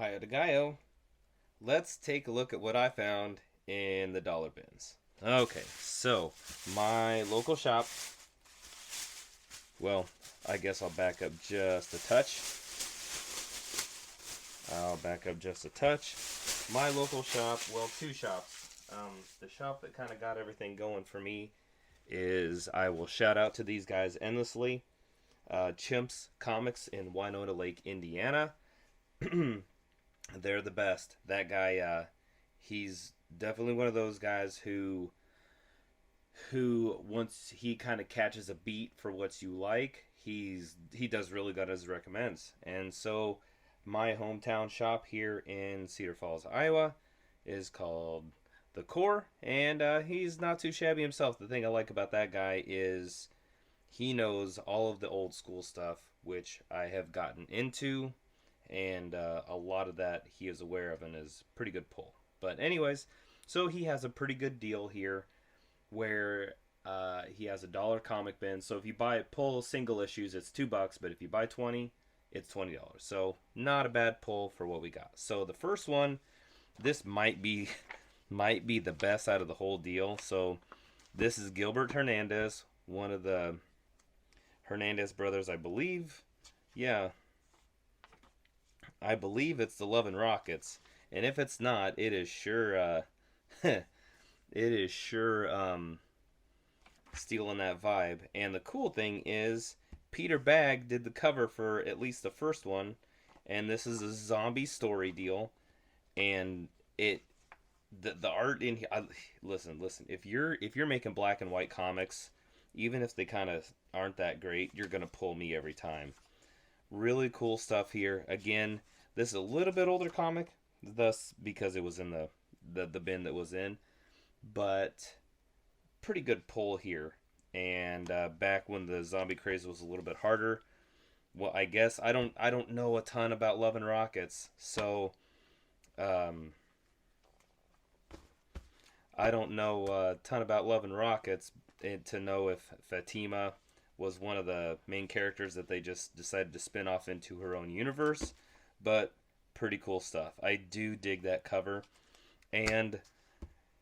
Hiya de Gallo. Let's take a look at what I found in the dollar bins. Okay, so my local shop. Well, I guess I'll back up just a touch. My local shop, well, two shops. The shop that kind of got everything going for me is I will shout out to these guys endlessly. Chimps Comics in Winona Lake, Indiana. They're the best. That guy, he's definitely one of those guys who once he kind of catches a beat for what you like, he does really good as recommends. And so my hometown shop here in Cedar Falls, Iowa, is called The Core, and he's not too shabby himself. The thing I like about that guy is he knows all of the old school stuff, which I have gotten into, and a lot of that he is aware of and is pretty good pull. But anyways, so he has a pretty good deal here where he has $1 comic bin. So if you buy pull single issues, it's $2, but if you buy 20, it's $20. So not a bad pull for what we got. So the first one, this might be might be the best out of the whole deal. So this is Gilbert Hernandez, one of the Hernandez brothers, I believe. Yeah, I believe it's the Love and Rockets. And if it's not, it is sure it is sure stealing that vibe. And the cool thing is Peter Bagg did the cover for at least the first one, and this is a zombie story deal. And it the art in here. Listen. If you're making black and white comics, even if they kind of aren't that great, you're gonna pull me every time. Really cool stuff here. Again, this is a little bit older comic, thus because it was in the bin that was in, but pretty good pull here. And back when the zombie craze was a little bit harder, well, I guess I don't know a ton about Love and Rockets, so um, I don't know a ton about Love and Rockets to know if Fatima was one of the main characters that they just decided to spin off into her own universe, but pretty cool stuff. I do dig that cover, and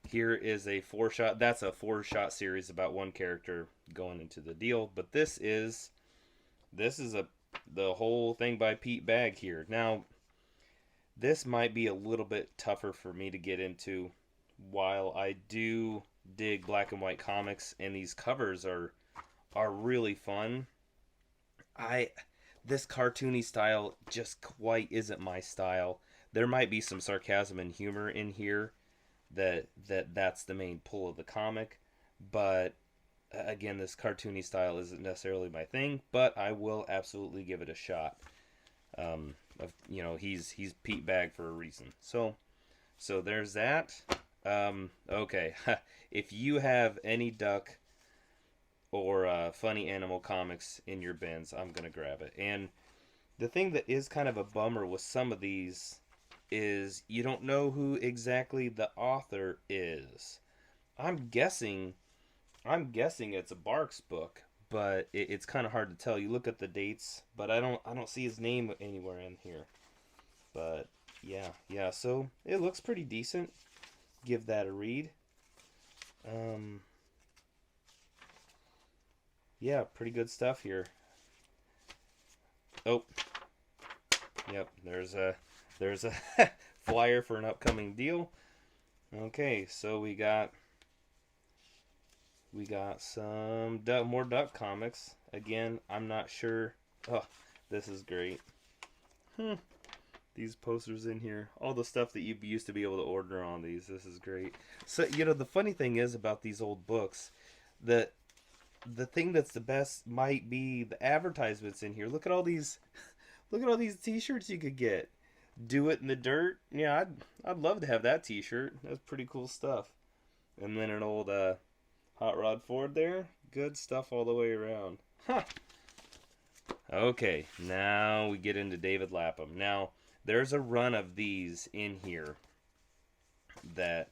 here is a four shot. That's a four-shot series about one character going into the deal. But this is the whole thing by Pete Bagg here. Now, this might be a little bit tougher for me to get into. While I do dig black and white comics, and these covers are really fun, I this cartoony style just quite isn't my style. There might be some sarcasm and humor in here, that's the main pull of the comic. But again, this cartoony style isn't necessarily my thing. But I will absolutely give it a shot. He's Pete Bagg for a reason. So there's that. Okay, if you have any duck or funny animal comics in your bins, I'm gonna grab it. And the thing that is kind of a bummer with some of these is you don't know who exactly the author is. I'm guessing it's a Barks book, but it's kind of hard to tell. You look at the dates, but I don't see his name anywhere in here. But yeah. So it looks pretty decent. Give that a read. Um, yeah, pretty good stuff here. Oh, yep. There's a flyer for an upcoming deal. Okay, so we got some more Duck comics. Again, I'm not sure. Oh, this is great. Hmm. These posters in here, all the stuff that you used to be able to order on these. This is great. So the funny thing is about these old books, that the thing that's the best might be the advertisements in here. Look at all these. Look at all these T-shirts you could get. Do it in the dirt. Yeah, I'd love to have that T-shirt. That's pretty cool stuff. And then an old Hot Rod Ford there. Good stuff all the way around. Huh. Okay, now we get into David Lapham. Now, there's a run of these in here that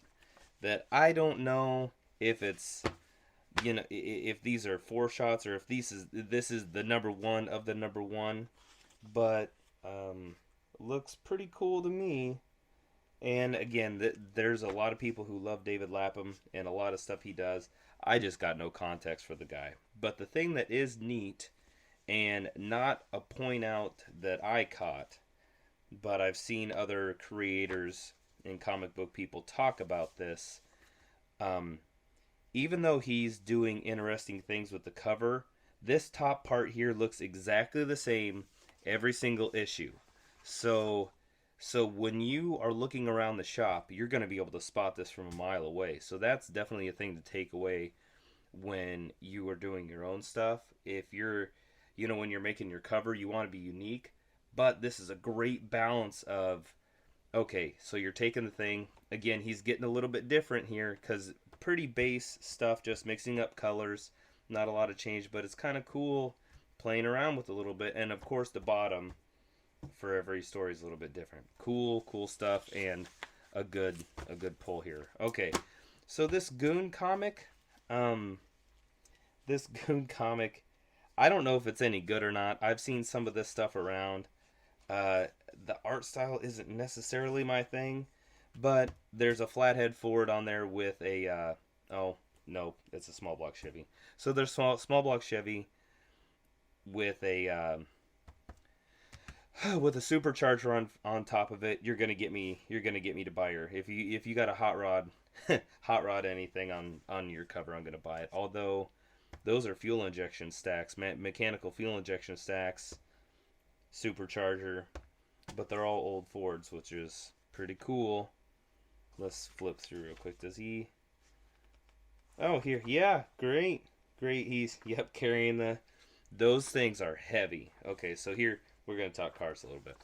I don't know if it's if these are four shots or if this is the number one of the number one, but looks pretty cool to me. And again, there's a lot of people who love David Lapham and a lot of stuff he does. I just got no context for the guy. But the thing that is neat, and not a point out that I caught, but I've seen other creators and comic book people talk about this. Um, Even though he's doing interesting things with the cover, this top part here looks exactly the same every single issue. So so when you are looking around the shop, you're going to be able to spot this from a mile away. So that's definitely a thing to take away when you are doing your own stuff. If you're, when you're making your cover, you want to be unique, but this is a great balance of, okay, so you're taking the thing, again, he's getting a little bit different here cuz pretty base stuff, just mixing up colors, not a lot of change, but it's kind of cool playing around with a little bit. And of course the bottom for every story is a little bit different. Cool stuff, and a good pull here. Okay, so um, this Goon comic, I don't know if it's any good or not. I've seen some of this stuff around. Uh, the art style isn't necessarily my thing, but there's a flathead Ford on there with a oh no, it's a small block Chevy. So there's small block Chevy with a with a supercharger on top of it. You're gonna get me to buy her. If you got a hot rod, hot rod anything on your cover, I'm gonna buy it. Although those are fuel injection stacks, mechanical fuel injection stacks, supercharger, but they're all old Fords, which is pretty cool. Let's flip through real quick. Does he? Oh, here, yeah, great. He's carrying the. Those things are heavy. Okay, so here we're gonna talk cars a little bit.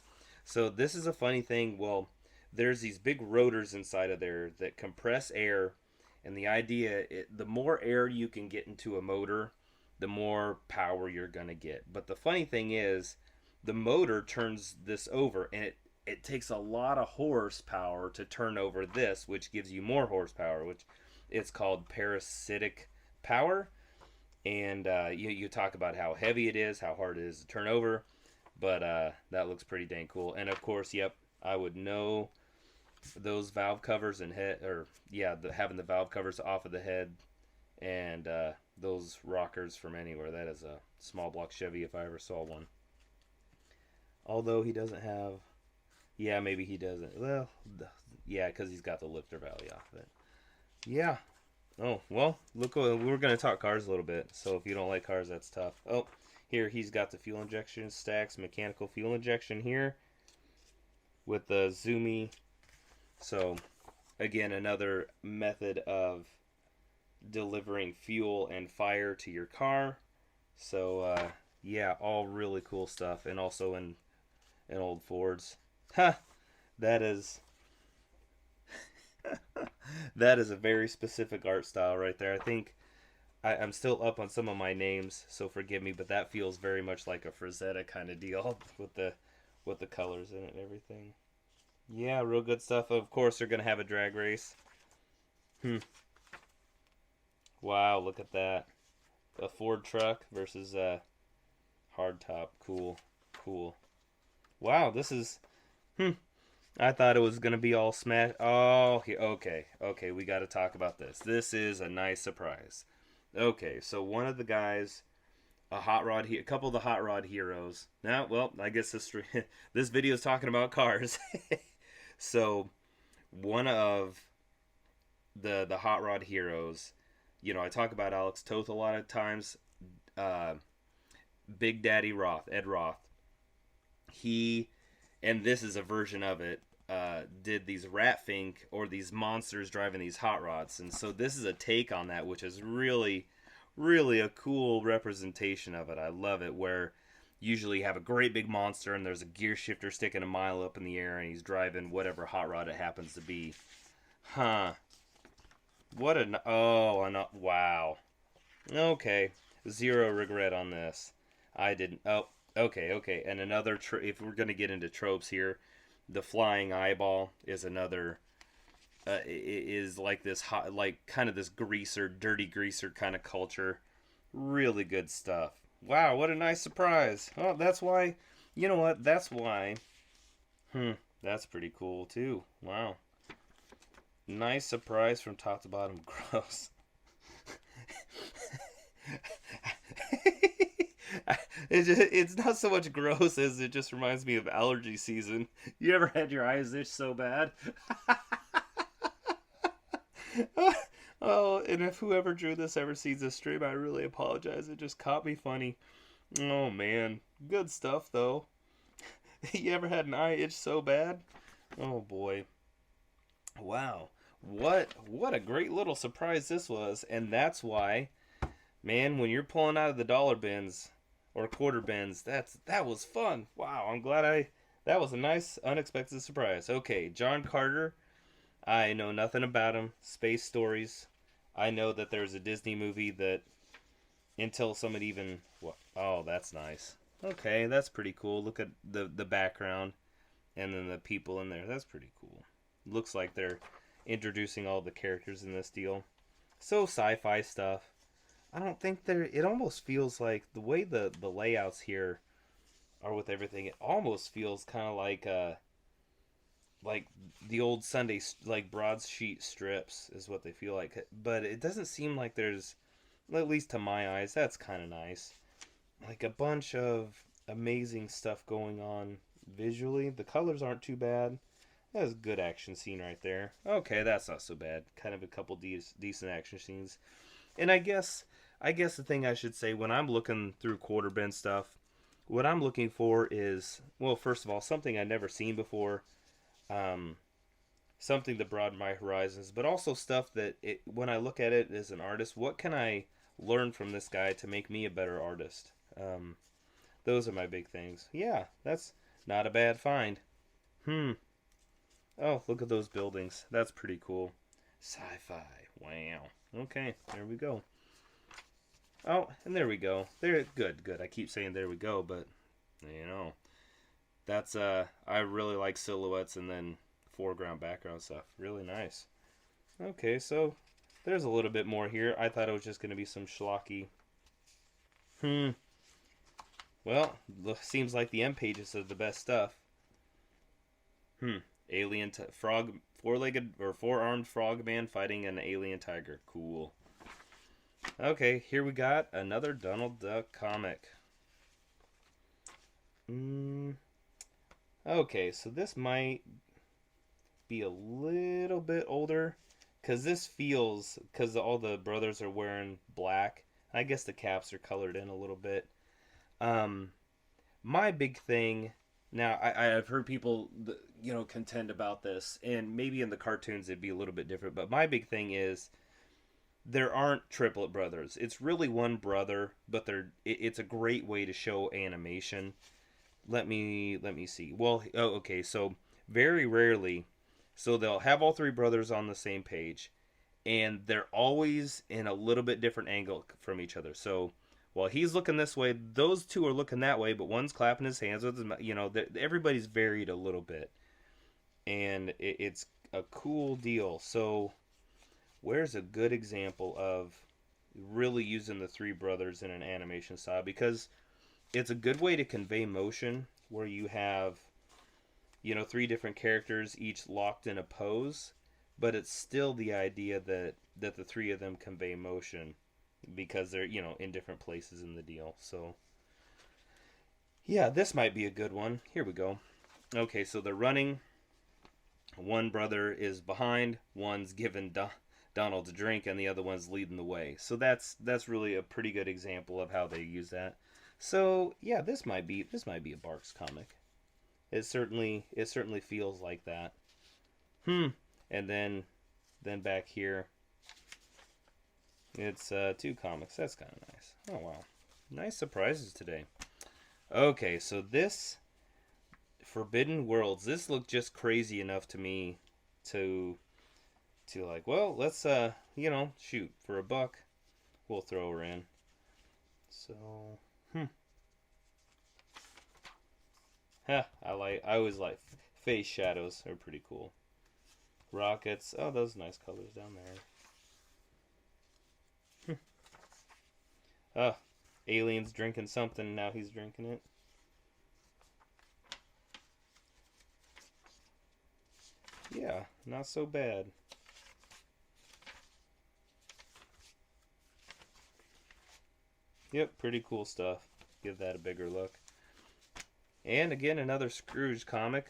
So this is a funny thing. Well, there's these big rotors inside of there that compress air, and the idea, the more air you can get into a motor, the more power you're gonna get. But the funny thing is, the motor turns this over, and it takes a lot of horsepower to turn over this, which gives you more horsepower, which it's called parasitic power. And you talk about how heavy it is, how hard it is to turn over, but that looks pretty dang cool. And of course, yep, I would know those valve covers and head, or yeah, having the valve covers off of the head, and those rockers from anywhere. That is a small block Chevy if I ever saw one. Although he doesn't have, yeah, maybe he doesn't. Well, yeah, because he's got the lifter valley off of it. Yeah. Oh, well, look, we're going to talk cars a little bit, so if you don't like cars, that's tough. Oh, here, he's got the fuel injection stacks, mechanical fuel injection here with the Zoomy. So, again, another method of delivering fuel and fire to your car. So, yeah, all really cool stuff, and also in old Fords. Ha! That is that is a very specific art style right there. I think I'm still up on some of my names, so forgive me, but that feels very much like a Frazetta kind of deal with the colors in it and everything. Yeah, real good stuff. Of course, they're gonna have a drag race. Hmm. Wow, look at that. A Ford truck versus a hardtop. Cool. Wow, this is. Hmm. I thought it was gonna be all smash. Oh, okay. We got to talk about this. This is a nice surprise. Okay, so one of the guys, a couple of the hot rod heroes. Now, well, I guess this video is talking about cars. So, one of the hot rod heroes. I talk about Alex Toth a lot of times. Uh, Big Daddy Roth, Ed Roth. He, and this is a version of it, did these rat fink, or these monsters driving these hot rods. And so this is a take on that, which is really a cool representation of it. I love it, where usually you have a great big monster and there's a gear shifter sticking a mile up in the air and he's driving whatever hot rod it happens to be. Huh. What an... Oh, wow. Okay. Zero regret on this. I didn't... Oh, okay. And another... If we're going to get into tropes here, the flying eyeball is another... is like this hot... Like, kind of this greaser, dirty greaser kind of culture. Really good stuff. Wow, what a nice surprise. Oh, that's why... You know what? That's why... Hmm, that's pretty cool too. Wow. Nice surprise from top to bottom. Gross. It's not so much gross as it just reminds me of allergy season. You ever had your eyes itch so bad? Oh, and if whoever drew this ever sees this stream, I really apologize. It just caught me funny. Oh man, good stuff though. You ever had an eye itch so bad? Oh boy. Wow. What a great little surprise this was, and that's why, man, when you're pulling out of the dollar bins or quarter bins, that was fun. Wow, I'm glad I that was a nice unexpected surprise. Okay, John Carter, I know nothing about him. Space stories. I know that there's a Disney movie that until somebody even what oh, that's nice. Okay, that's pretty cool. Look at the background and then the people in there. That's pretty cool. Looks like they're introducing all the characters in this deal. So sci-fi stuff. I don't think they're. It almost feels like the way the layouts here are with everything. It almost feels kind of like the old Sunday like broadsheet strips is what they feel like. But it doesn't seem like there's, at least to my eyes, that's kind of nice. Like a bunch of amazing stuff going on visually. The colors aren't too bad. That was a good action scene right there. Okay, that's not so bad. Kind of a couple decent action scenes. And I guess the thing I should say when I'm looking through quarter bin stuff, what I'm looking for is, well, first of all, something I've never seen before, um, something to broaden my horizons, but also stuff that when I look at it as an artist, what can I learn from this guy to make me a better artist? Um, those are my big things. Yeah, that's not a bad find. Hmm. Oh, look at those buildings. That's pretty cool. Sci-fi. Wow. Okay, there we go. Oh, and there we go. There, good, good. I keep saying there we go, but you know, that's I really like silhouettes and then foreground, background stuff. Really nice. Okay, so there's a little bit more here. I thought it was just gonna be some schlocky. Hmm. Well, seems like the M pages are the best stuff. Hmm. Frog, four-legged or four-armed frog man fighting an alien tiger. Cool. Okay, here we got another Donald Duck comic. Mm, okay, so this might be a little bit older because this feels because all the brothers are wearing black. I guess the caps are colored in a little bit. Um, my big thing now, I've heard people contend about this, and maybe in the cartoons it'd be a little bit different. But my big thing is there aren't triplet brothers. It's really one brother, but it's a great way to show animation. Let me see. Well, oh, okay. So very rarely, so they'll have all three brothers on the same page, and they're always in a little bit different angle from each other. So while he's looking this way, those two are looking that way, but one's clapping his hands with his, everybody's varied a little bit, and it's a cool deal. So where's a good example of really using the three brothers in an animation style? Because it's a good way to convey motion where you have three different characters each locked in a pose, but it's still the idea that the three of them convey motion because they're in different places in the deal. So yeah, this might be a good one. Here we go. Okay, so they're running. One brother is behind, one's giving Donald a drink, and the other one's leading the way. So that's really a pretty good example of how they use that. So yeah, this might be a Barks comic. It certainly feels like that. Hmm. And then back here, it's two comics. That's kind of nice. Oh wow, nice surprises today. Okay, so this Forbidden Worlds. This looked just crazy enough to me to like, well, let's shoot for a buck. We'll throw her in. So, I always like face shadows are pretty cool. Rockets. Oh, those nice colors down there. Oh, aliens drinking something. Now he's drinking it. Yeah, not so bad. Yep, pretty cool stuff. Give that a bigger look. And again, another Scrooge comic.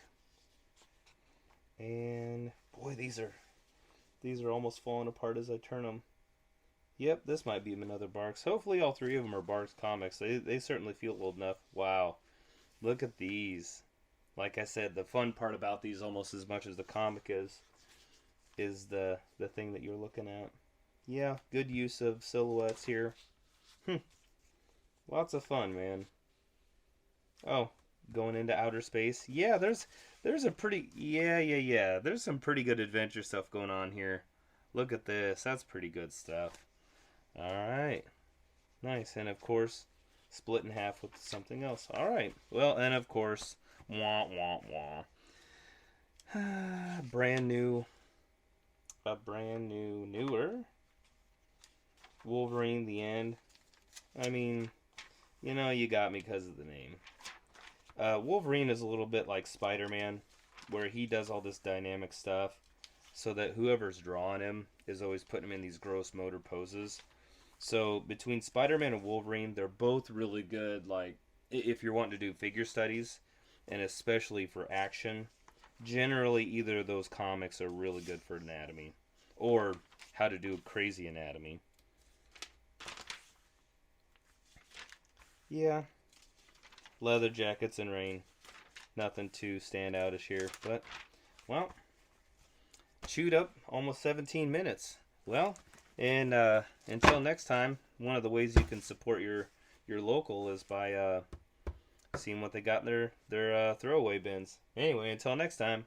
And boy, these are almost falling apart as I turn them. Yep, this might be another Barks. Hopefully all three of them are Barks comics. They certainly feel old enough. Wow. Look at these. Like I said, the fun part about these almost as much as the comic is the thing that you're looking at. Yeah, good use of silhouettes here. Lots of fun, man. Oh, going into outer space. Yeah, there's a pretty yeah. There's some pretty good adventure stuff going on here. Look at this. That's pretty good stuff. All right. Nice. And of course, split in half with something else. All right. Well, and of course, wah wah wah. brand new newer Wolverine the End. I mean, you got me because of the name. Wolverine is a little bit like Spider-Man, where he does all this dynamic stuff so that whoever's drawing him is always putting him in these gross motor poses. So between Spider-Man and Wolverine, they're both really good, like, if you're wanting to do figure studies, and especially for action. Generally, either of those comics are really good for anatomy, or how to do crazy anatomy. Yeah. Leather jackets and rain. Nothing too standoutish here, but, well, chewed up almost 17 minutes. Well, and until next time, one of the ways you can support your local is by seeing what they got in their throwaway bins. Anyway, until next time.